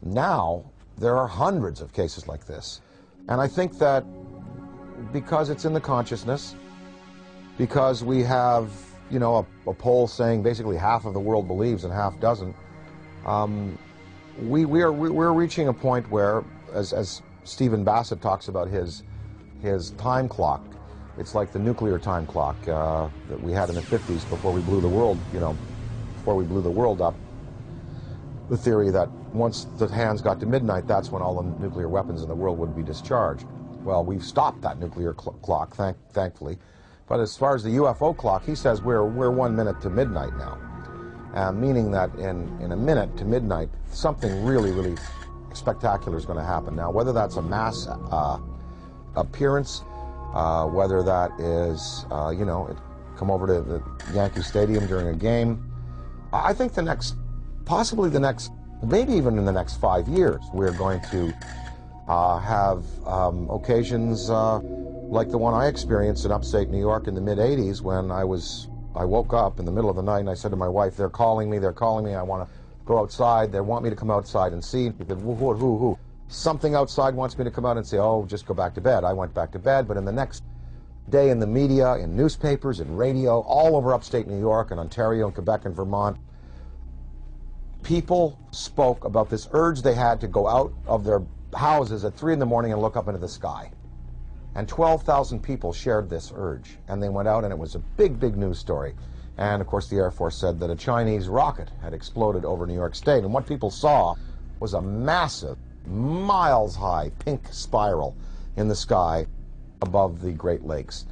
Now, there are hundreds of cases like this. And I think that because it's in the consciousness, because we have, you know, a poll saying basically half of the world believes and half doesn't, we're reaching a point where, as Stephen Bassett talks about his time clock, it's like the nuclear time clock that we had in the 50s before we blew the world, you know, before we blew the world up. The theory that once the hands got to midnight, that's when all the nuclear weapons in the world would be discharged. Well, we've stopped that nuclear clock, thankfully. But as far as the UFO clock, he says we're 1 minute to midnight now, meaning that in a minute to midnight, something really, really spectacular is going to happen. Now, whether that's a mass appearance, whether that is, you know, come over to the Yankee Stadium during a game, I think possibly the next, maybe even in the next 5 years, we're going to have occasions like the one I experienced in upstate New York in the mid-'80s when I woke up in the middle of the night and I said to my wife, they're calling me, I want to go outside, they want me to come outside and see. He said, who? Something outside wants me to come out and say, oh, just go back to bed. I went back to bed, but in the next day in the media, in newspapers, in radio, all over upstate New York and Ontario and Quebec and Vermont, people spoke about this urge they had to go out of their houses at 3 in the morning and look up into the sky. And 12,000 people shared this urge. And they went out and it was a big, big news story. And of course the Air Force said that a Chinese rocket had exploded over New York State. And what people saw was a massive, miles-high pink spiral in the sky above the Great Lakes.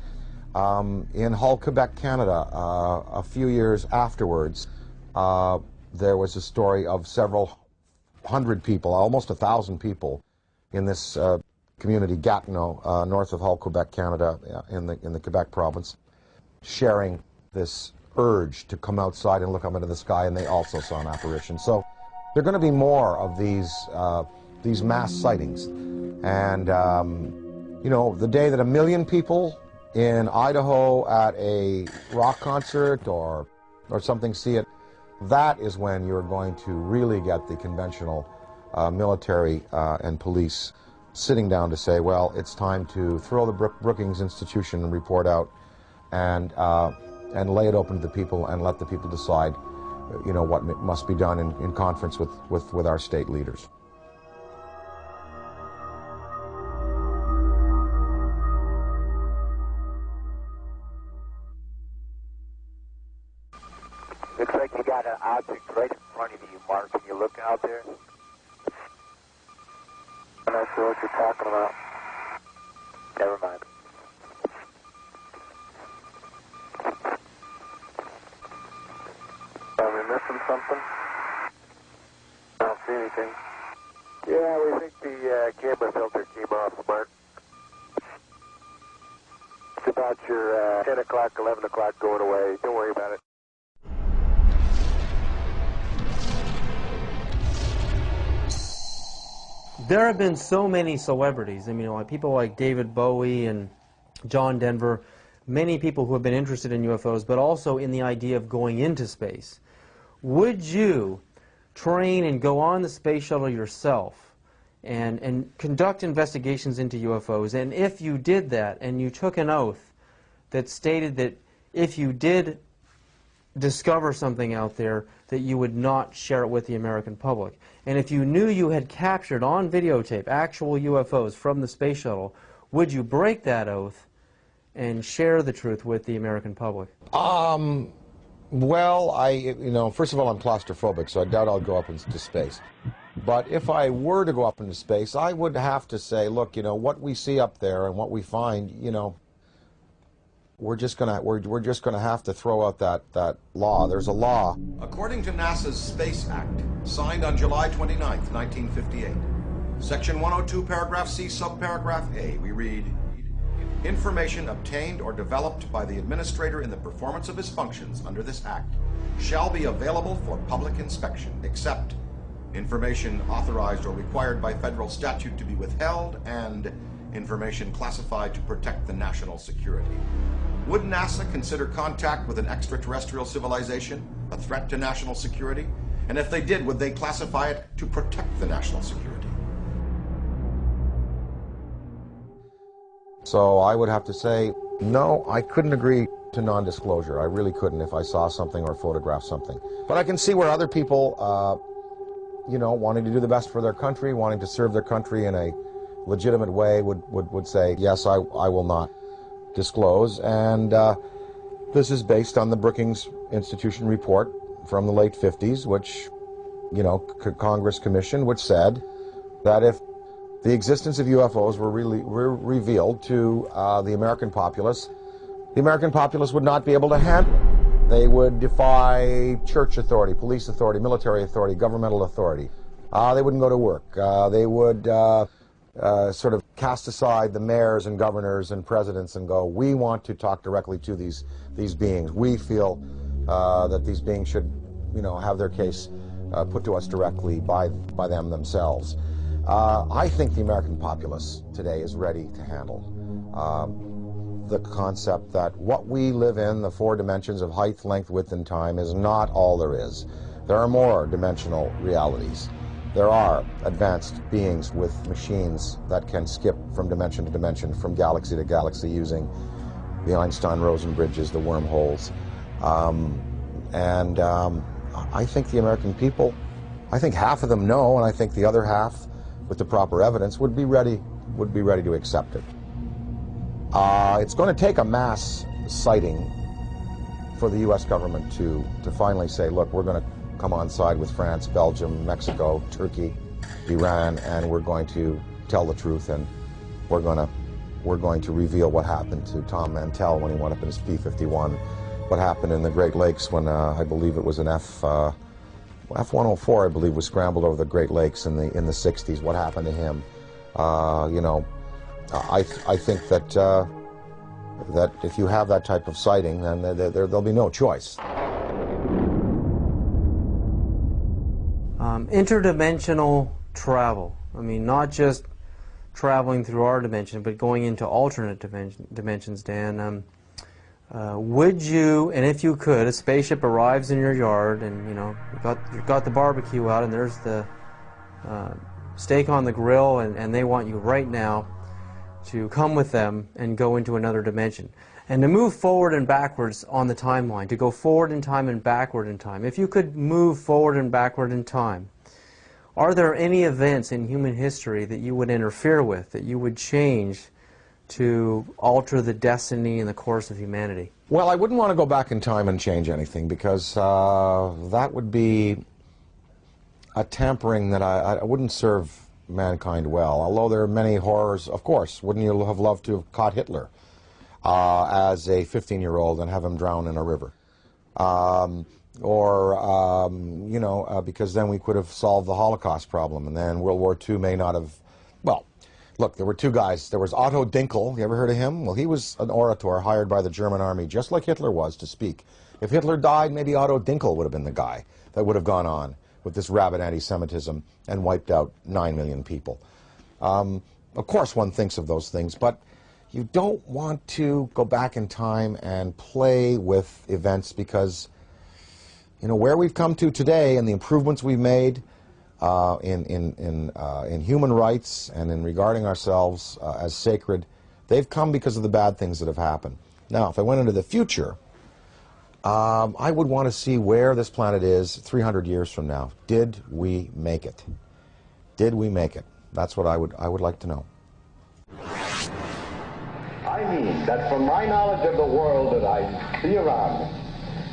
In Hull, Quebec, Canada, a few years afterwards, there was a story of several hundred people, almost 1,000 people, in this community, Gatineau, north of Hull, Quebec, Canada, in the Quebec province, sharing this urge to come outside and look up into the sky, and they also saw an apparition. So there are going to be more of these mass sightings. And, you know, the day that 1 million people in Idaho at a rock concert or something see it, that is when you're going to really get the conventional military and police sitting down to say, well, it's time to throw the Brookings Institution report out and lay it open to the people and let the people decide, you know, what must be done in conference with our state leaders. Looks like you got an object right in front of you, Mark. Can you look out there? I'm not sure what you're talking about. Never mind. Are we missing something? I don't see anything. Yeah, we think the camera filter came off, Mark. It's about your 10 o'clock, 11 o'clock going away. Don't worry about it. There have been so many celebrities, I mean, like people like David Bowie and John Denver, many people who have been interested in UFOs, but also in the idea of going into space. Would you train and go on the space shuttle yourself and conduct investigations into UFOs? And if you did that and you took an oath that stated that if you did discover something out there, that you would not share it with the American public. And if you knew you had captured on videotape actual UFOs from the space shuttle, would you break that oath and share the truth with the American public? Well, you know, first of all, I'm claustrophobic, so I doubt I'll go up into space. But if I were to go up into space, I would have to say, look, you know, what we see up there and what we find, you know, we're just gonna have to throw out that law. There's a law. According to NASA's Space Act, signed on July 29th, 1958, Section 102, Paragraph C, Subparagraph A, we read, information obtained or developed by the administrator in the performance of his functions under this Act shall be available for public inspection, except information authorized or required by federal statute to be withheld and information classified to protect the national security. Would NASA consider contact with an extraterrestrial civilization a threat to national security And if they did, would they classify it to protect the national security? So I would have to say, no, I couldn't agree to non-disclosure. I really couldn't if I saw something or photographed something. But I can see where other people, you know, wanting to do the best for their country, wanting to serve their country in a legitimate way would say, yes, I will not disclose. And this is based on the Brookings Institution report from the late 50s, which, you know, Congress commissioned, which said that if the existence of UFOs were revealed to the American populace would not be able to handle it. They would defy church authority, police authority, military authority, governmental authority. They wouldn't go to work. They would sort of cast aside the mayors and governors and presidents and go, we want to talk directly to these beings. We feel that these beings should, you know, have their case put to us directly by them themselves. I think the American populace today is ready to handle the concept that what we live in, the 4 dimensions of height, length, width, and time, is not all there is. There are more dimensional realities. There are advanced beings with machines that can skip from dimension to dimension, from galaxy to galaxy, using the Einstein-Rosen bridges, the wormholes. I think the American people, I think half of them know, and I think the other half, with the proper evidence, would be ready to accept it. It's going to take a mass sighting for the U.S. government to finally say, look, we're going to come on side with France, Belgium, Mexico, Turkey, Iran, and we're going to tell the truth, and we're going to reveal what happened to Tom Mantell when he went up in his P-51, what happened in the Great Lakes when I believe it was an F-104, I believe, was scrambled over the Great Lakes in the 60s. What happened to him? You know, I think that that if you have that type of sighting, then there'll be no choice. Interdimensional travel. I mean, not just traveling through our dimension, but going into alternate dimensions, Dan. Would you, and if you could, a spaceship arrives in your yard, and you know you've got the barbecue out, and there's the steak on the grill, and they want you right now to come with them and go into another dimension, and to move forward and backwards on the timeline, to go forward in time and backward in time. If you could move forward and backward in time, are there any events in human history that you would interfere with, that you would change to alter the destiny and the course of humanity? Well, I wouldn't want to go back in time and change anything, because that would be a tampering that I wouldn't serve mankind well. Although there are many horrors, of course. Wouldn't you have loved to have caught Hitler as a 15-year-old and have him drown in a river? You know, because then we could have solved the Holocaust problem, and then World War II may not have, well, look, there were 2 guys. There was Otto Dinkel. You ever heard of him? Well, he was an orator hired by the German army, just like Hitler was, to speak. If Hitler died, maybe Otto Dinkel would have been the guy that would have gone on with this rabid anti-Semitism and wiped out 9 million people. Of course, one thinks of those things, but you don't want to go back in time and play with events, because, you know, where we've come to today and the improvements we've made in human rights and in regarding ourselves as sacred, they've come because of the bad things that have happened. Now, if I went into the future, I would want to see where this planet is 300 years from now. Did we make it? Did we make it? That's what I would like to know. I mean that from my knowledge of the world that I see around me,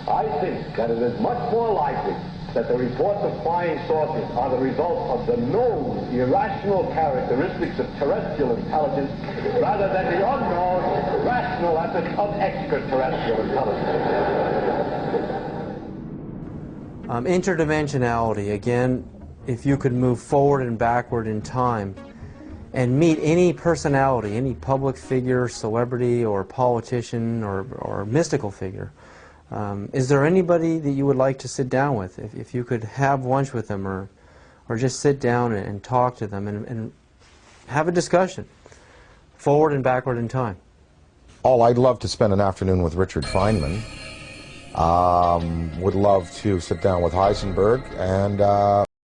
I think that it is much more likely that the reports of flying saucers are the result of the known irrational characteristics of terrestrial intelligence rather than the unknown rational efforts of extraterrestrial intelligence. Interdimensionality, again, if you could move forward and backward in time and meet any personality, any public figure, celebrity, or politician, or mystical figure, is there anybody that you would like to sit down with? If you could have lunch with them, or just sit down and talk to them and have a discussion, forward and backward in time? Oh, I'd love to spend an afternoon with Richard Feynman. Would love to sit down with Heisenberg and